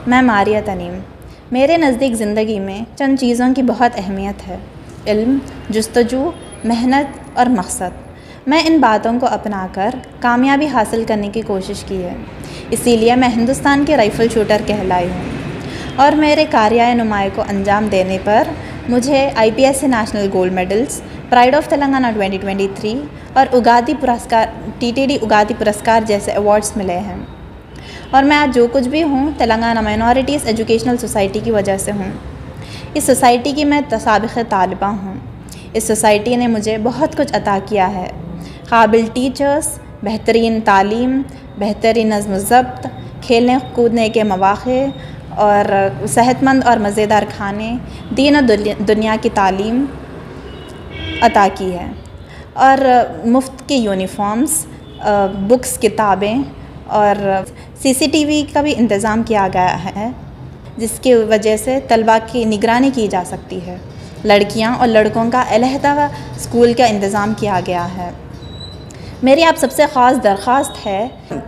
मैं मारिया तनीम। मेरे नज़दीक ज़िंदगी में चंद चीज़ों की बहुत अहमियत है: इल्म, जुस्तजू, मेहनत और मकसद। मैं इन बातों को अपनाकर कामयाबी हासिल करने की कोशिश की है, इसीलिए मैं हिंदुस्तान के राइफ़ल शूटर कहलाई हूँ। और मेरे कार्याय नुमाए को अंजाम देने पर मुझे IPSC national gold medals, pride of Telangana 2023 और उगादी पुरस्कार, TTD उगादी पुरस्कार जैसे अवार्ड्स मिले हैं। और मैं आज जो कुछ भी हूँ तेलंगाना माइनॉरिटीज़ एजुकेशनल सोसाइटी की वजह से हूँ। इस सोसाइटी की मैं साबिक़ तालिबा हूँ। इस सोसाइटी ने मुझे बहुत कुछ अता किया है: काबिल टीचर्स, बेहतरीन तालीम, बेहतरीन नज़्म ज़ब्त, खेलने कूदने के मौक़े और सेहतमंद और मज़ेदार खाने, दीन और दुनिया की तालीम अता की है। और मुफ्त की यूनिफ़ॉर्म्स, बुक्स, किताबें और CCTV का भी इंतज़ाम किया गया है, जिसकी वजह से तलबा की निगरानी की जा सकती है। लड़कियां और लड़कों का अलहदा स्कूल का इंतज़ाम किया गया है। मेरी आप सबसे ख़ास दरख्वास्त है,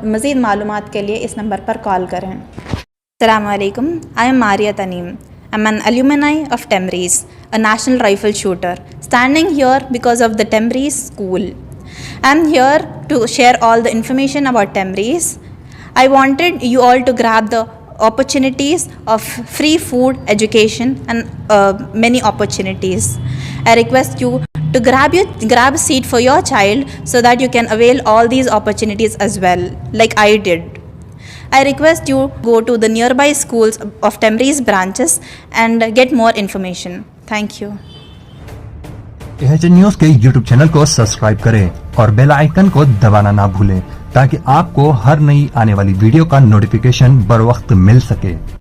मज़ीद मालूमात के लिए इस नंबर पर कॉल करें। अस्सलामुअलैकुम, I am Maria Taneem. I'm an alumni of Temries, a national rifle shooter, standing here because of the Temries school. I'm here to share all the information about Temries. I wanted you all to grab the opportunities of free food, education and many opportunities. I request you to grab a seat for your child so that you can avail all these opportunities as well, like I did. I request you go to the nearby schools of Temries branches and get more information. Thank you. AHN news के YouTube channel को subscribe करें और bell icon को दबाना ना भूलें ताकि आपको हर नई आने वाली वीडियो का नोटिफिकेशन बर वक्त मिल सके।